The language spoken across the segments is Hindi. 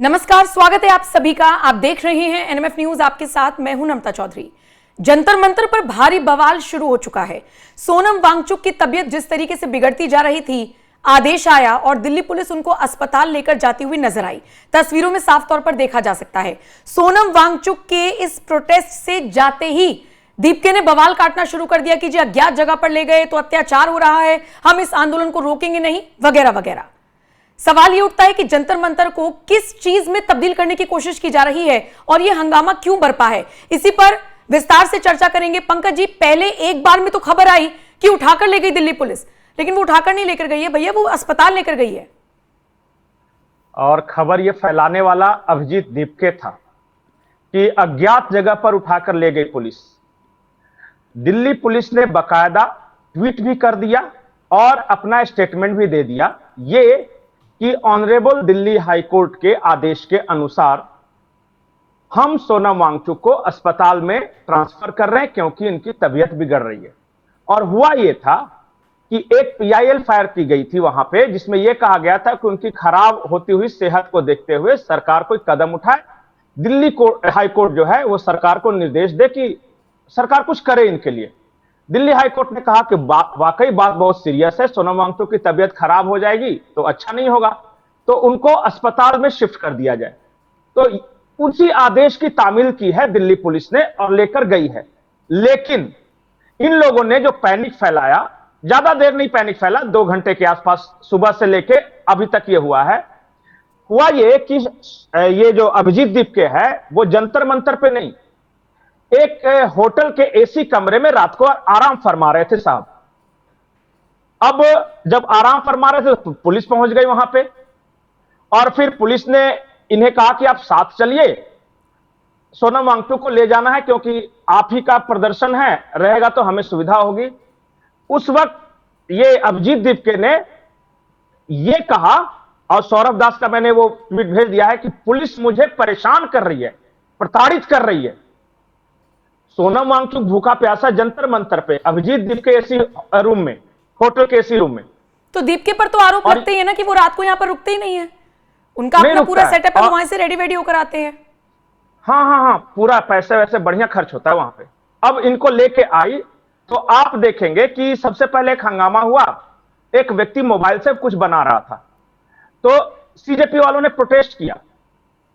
नमस्कार, स्वागत है आप सभी का। आप देख रहे हैं एनएमएफ न्यूज, आपके साथ मैं हूं नमता चौधरी। जंतर मंतर पर भारी बवाल शुरू हो चुका है। सोनम वांगचुक की तबीयत जिस तरीके से बिगड़ती जा रही थी, आदेश आया और दिल्ली पुलिस उनको अस्पताल लेकर जाती हुई नजर आई। तस्वीरों में साफ तौर पर देखा जा सकता है। सोनम वांगचुक के इस प्रोटेस्ट से जाते ही दीपके ने बवाल काटना शुरू कर दिया कि जी अज्ञात जगह पर ले गए तो अत्याचार हो रहा है, हम इस आंदोलन को रोकेंगे नहीं, वगैरह वगैरह। सवाल ये उठता है कि जंतर मंतर को किस चीज में तब्दील करने की कोशिश की जा रही है और यह हंगामा क्यों बरपा है, इसी पर विस्तार से चर्चा करेंगे। पंकज जी, पहले एक बार में तो खबर आई कि उठाकर ले गई दिल्ली पुलिस, लेकिन वो उठाकर नहीं लेकर गई है भैया, वो अस्पताल लेकर गई है। और खबर ये फैलाने वाला अभिजीत दीपके था कि अज्ञात जगह पर उठाकर ले गई पुलिस। दिल्ली पुलिस ने बकायदा ट्वीट भी कर दिया और अपना स्टेटमेंट भी दे दिया ये कि ऑनरेबल दिल्ली हाई कोर्ट के आदेश के अनुसार हम सोनम वांगचुक को अस्पताल में ट्रांसफर कर रहे हैं क्योंकि इनकी तबीयत बिगड़ रही है। और हुआ यह था कि एक पीआईएल फायर की गई थी वहां पे, जिसमें यह कहा गया था कि उनकी खराब होती हुई सेहत को देखते हुए सरकार कोई कदम उठाए। दिल्ली हाई कोर्ट जो है वो सरकार को निर्देश दे कि सरकार कुछ करे इनके लिए। दिल्ली हाई कोर्ट ने कहा कि वाकई बात बहुत सीरियस है, सोनम वांगचुक की तबीयत खराब हो जाएगी तो अच्छा नहीं होगा, तो उनको अस्पताल में शिफ्ट कर दिया जाए। तो उसी आदेश की तामील की है दिल्ली पुलिस ने और लेकर गई है। लेकिन इन लोगों ने जो पैनिक फैलाया, ज्यादा देर नहीं पैनिक फैला, 2 घंटे के आसपास सुबह से लेके अभी तक ये हुआ ये कि ये जो अभिजीत दीपके है वो जंतर मंतर पे नहीं, एक होटल के एसी कमरे में रात को आराम फरमा रहे थे साहब। अब जब आराम फरमा रहे थे तो पुलिस पहुंच गई वहां पे और फिर पुलिस ने इन्हें कहा कि आप साथ चलिए, सोनम वांगचुक को ले जाना है क्योंकि आप ही का प्रदर्शन है, रहेगा तो हमें सुविधा होगी। उस वक्त ये अभिजीत दीपके ने ये कहा, और सौरभ दास का मैंने वो ट्वीट भेज दिया है कि पुलिस मुझे परेशान कर रही है, प्रताड़ित कर रही है। सोनम वांगचुक भूखा प्यासा जंतर मंतर पे, अभिजीत दीपके एसी रूम में, होटल के एसी रूम में। तो दीपके पर तो आरोप लगते ही है ना कि वो रात को यहाँ पर रुकते ही नहीं है, उनका अपना पूरा सेटअप है, वहां से रेडी वेडी होकर आते हैं। हाँ, पूरा पैसे वैसे बढ़िया खर्च होता है वहां पे। अब इनको लेके आई तो आप देखेंगे कि सबसे पहले एक हंगामा हुआ, एक व्यक्ति मोबाइल से कुछ बना रहा था तो सीजेपी वालों ने प्रोटेस्ट किया।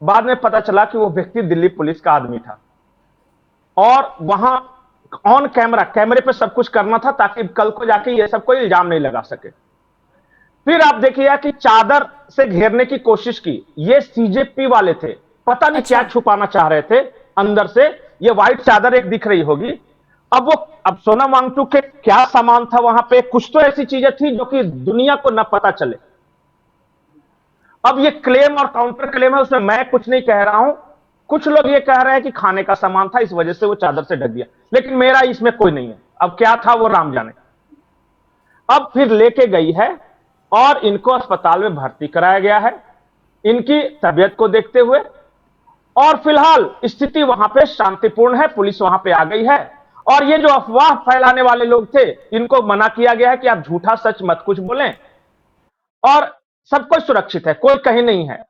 बाद में पता चला कि वो व्यक्ति दिल्ली पुलिस का आदमी था और वहां ऑन कैमरे पे सब कुछ करना था ताकि कल को जाके ये सब कोई इल्जाम नहीं लगा सके। फिर आप देखिए कि चादर से घेरने की कोशिश की, ये सीजेपी वाले थे, पता नहीं क्या छुपाना चाह रहे थे अंदर से। ये व्हाइट चादर एक दिख रही होगी। अब सोनम वांगचुक के क्या सामान था वहां पे, कुछ तो ऐसी चीजें थी जो कि दुनिया को न पता चले। अब ये क्लेम और काउंटर क्लेम है, उसमें मैं कुछ नहीं कह रहा हूं। कुछ लोग ये कह रहे हैं कि खाने का सामान था, इस वजह से वो चादर से ढक दिया, लेकिन मेरा इसमें कोई नहीं है। अब क्या था वो राम जाने। अब फिर लेके गई है और इनको अस्पताल में भर्ती कराया गया है इनकी तबीयत को देखते हुए। और फिलहाल स्थिति वहां पे शांतिपूर्ण है, पुलिस वहां पे आ गई है और ये जो अफवाह फैलाने वाले लोग थे इनको मना किया गया है कि आप झूठा सच मत कुछ बोलें और सब कुछ सुरक्षित है, कोई कहीं नहीं है।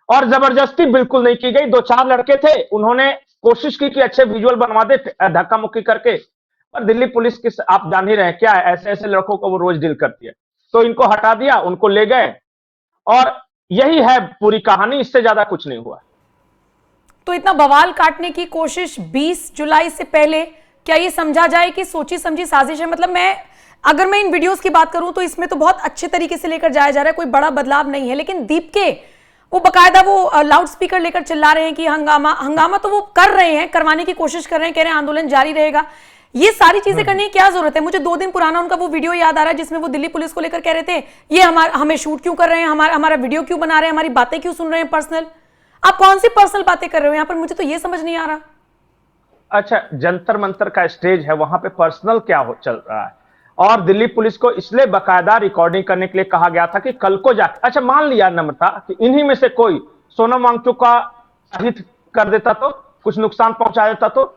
और जबरदस्ती बिल्कुल नहीं की गई। 2-4 लड़के थे, उन्होंने कोशिश की कि अच्छे विजुअल बनवा दे धक्का मुक्की करके, पर दिल्ली पुलिस की आप जान ही रहे हैं क्या है, ऐसे ऐसे लड़कों को वो रोज डील करती है। तो इनको हटा दिया, उनको ले गए और यही है पूरी कहानी, इससे ज्यादा कुछ नहीं हुआ। तो इतना बवाल काटने की कोशिश 20 जुलाई से पहले, क्या ये समझा जाए कि सोची समझी साजिश है? मतलब अगर मैं इन वीडियोस की बात करूं तो इसमें तो बहुत अच्छे तरीके से लेकर जाया जा रहा है, कोई बड़ा बदलाव नहीं है, लेकिन दीपके वो बकायदा वो लाउड स्पीकर लेकर चिल्ला रहे हैं कि हंगामा तो वो कर रहे हैं, करवाने की कोशिश कर रहे हैं, कह रहे हैं आंदोलन जारी रहेगा। ये सारी चीजें करने की क्या जरूरत है? मुझे 2 दिन पुराना उनका वो वीडियो याद आ रहा है जिसमें वो दिल्ली पुलिस को लेकर कह रहे थे ये हमें शूट क्यों कर रहे हैं, हमारा वीडियो क्यों बना रहे हैं, हमारी बातें क्यों सुन रहे हैं पर्सनल। आप कौन सी पर्सनल बातें कर रहे हो यहाँ पर, मुझे तो ये समझ नहीं आ रहा। अच्छा, जंतर मंतर का स्टेज है, वहां पे पर्सनल क्या चल रहा है? और दिल्ली पुलिस को इसलिए बकायदा रिकॉर्डिंग करने के लिए कहा गया था कि कल को जाकर, अच्छा मान लिया नम्रता कि इन्हीं में से कोई सोनम वांगचुक का हित कर देता तो, कुछ नुकसान पहुंचा देता तो,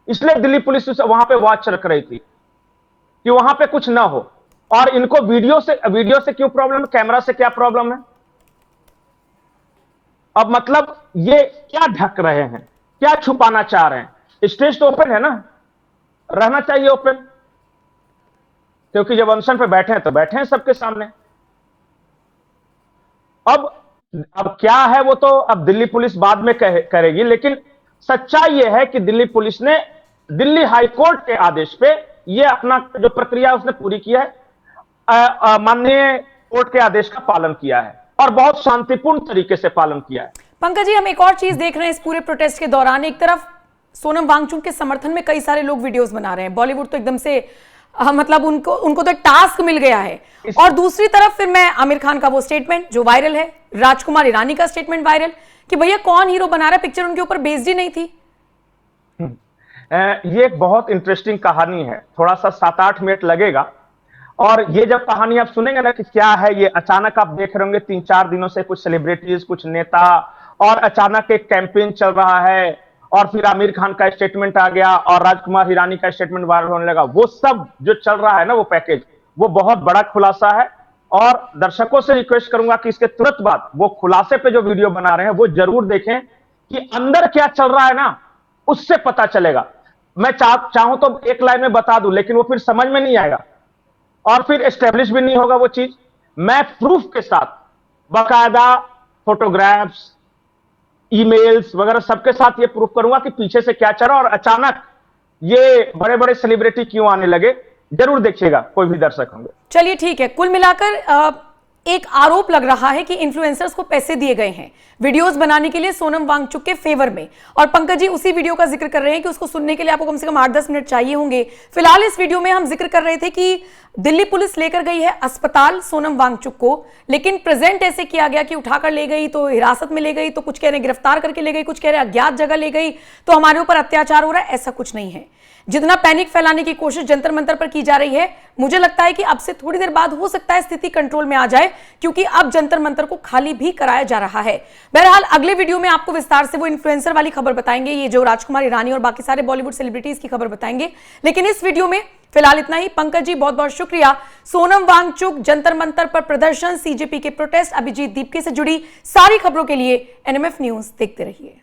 इसलिए दिल्ली पुलिस वहां पे वॉच रख रही थी कि वहां पे कुछ ना हो। और इनको वीडियो से क्यों प्रॉब्लम है, कैमरा से क्या प्रॉब्लम है? अब मतलब ये क्या ढक रहे हैं, क्या छुपाना चाह रहे हैं? स्टेज तो ओपन है ना, रहना चाहिए ओपन, क्योंकि जब अनशन पे बैठे हैं तो बैठे हैं सबके सामने। अब क्या है वो तो अब दिल्ली पुलिस बाद में करेगी, लेकिन सच्चाई ये है कि दिल्ली पुलिस ने दिल्ली हाई कोर्ट के आदेश पे ये अपना जो प्रक्रिया उसने पूरी किया है, माननीय कोर्ट के आदेश का पालन किया है और बहुत शांतिपूर्ण तरीके से पालन किया है। पंकज जी, हम एक और चीज देख रहे हैं इस पूरे प्रोटेस्ट के दौरान। एक तरफ सोनम वांगचुक के समर्थन में कई सारे लोग वीडियोस बना रहे हैं, बॉलीवुड तो एकदम से मतलब उनको तो टास्क मिल गया है, और दूसरी तरफ फिर मैं आमिर खान का वो स्टेटमेंट जो वायरल है, राजकुमार ईरानी का स्टेटमेंट वायरल कि भैया कौन हीरो बना रहा है, पिक्चर उनके ऊपर बेस्ड ही नहीं थी। ये एक बहुत इंटरेस्टिंग कहानी है, थोड़ा सा 7-8 मिनट लगेगा, और ये जब कहानी आप सुनेंगे ना कि क्या है ये, अचानक आप देख रहे होंगे 3-4 दिनों से कुछ सेलिब्रिटीज, कुछ नेता, और अचानक एक कैंपेन चल रहा है, और फिर आमिर खान का स्टेटमेंट आ गया और राजकुमार हिरानी का स्टेटमेंट वायरल होने लगा। वो सब जो चल रहा है ना, वो पैकेज, वो बहुत बड़ा खुलासा है, और दर्शकों से रिक्वेस्ट करूंगा कि इसके तुरंत बाद वो खुलासे पे जो वीडियो बना रहे हैं वो जरूर देखें कि अंदर क्या चल रहा है ना, उससे पता चलेगा। मैं चाहूं तो एक लाइन में बता दूं, लेकिन वो फिर समझ में नहीं आएगा और फिर एस्टेब्लिश भी नहीं होगा वो चीज। मैं प्रूफ के साथ, बाकायदा फोटोग्राफ्स, ईमेल्स वगैरह सबके साथ ये प्रूफ करूंगा कि पीछे से क्या चल रहा और अचानक ये बड़े बड़े सेलिब्रिटी क्यों आने लगे। जरूर देखिएगा, कोई भी दर्शक होंगे। चलिए ठीक है, कुल मिलाकर एक आरोप लग रहा है कि इन्फ्लुएंसर्स को पैसे दिए गए हैं वीडियोस बनाने के लिए सोनम वांगचुक के फेवर में, और पंकज जी उसी वीडियो का जिक्र कर रहे हैं कि उसको सुनने के लिए आपको कम से कम 8-10 मिनट चाहिए होंगे। फिलहाल इस वीडियो में हम जिक्र कर रहे थे कि दिल्ली पुलिस लेकर गई है अस्पताल सोनम वांगचुक को, लेकिन प्रेजेंट ऐसे किया गया कि उठाकर ले गई तो हिरासत में ले गई, तो कुछ कह रहे हैं गिरफ्तार करके ले गई, कुछ कह रहे हैं अज्ञात जगह ले गई तो हमारे ऊपर अत्याचार हो रहा है। ऐसा कुछ नहीं है। जितना पैनिक फैलाने की कोशिश जंतर मंतर पर की जा रही है, मुझे लगता है कि अब से थोड़ी देर बाद हो सकता है स्थिति कंट्रोल में आ जाए, क्योंकि अब जंतर मंतर को खाली भी कराया जा रहा है। बहरहाल अगले वीडियो में आपको विस्तार से वो इन्फ्लुएंसर वाली खबर बताएंगे, ये जो राजकुमार ईरानी और बाकी सारे बॉलीवुड सेलिब्रिटीज की खबर बताएंगे, लेकिन इस वीडियो में फिलहाल इतना ही। पंकज जी बहुत बहुत शुक्रिया। सोनम वांगचुक, जंतर मंतर पर प्रदर्शन, सीजेपी के प्रोटेस्ट, अभिजीत दीपके से जुड़ी सारी खबरों के लिए एनएमएफ न्यूज देखते रहिए।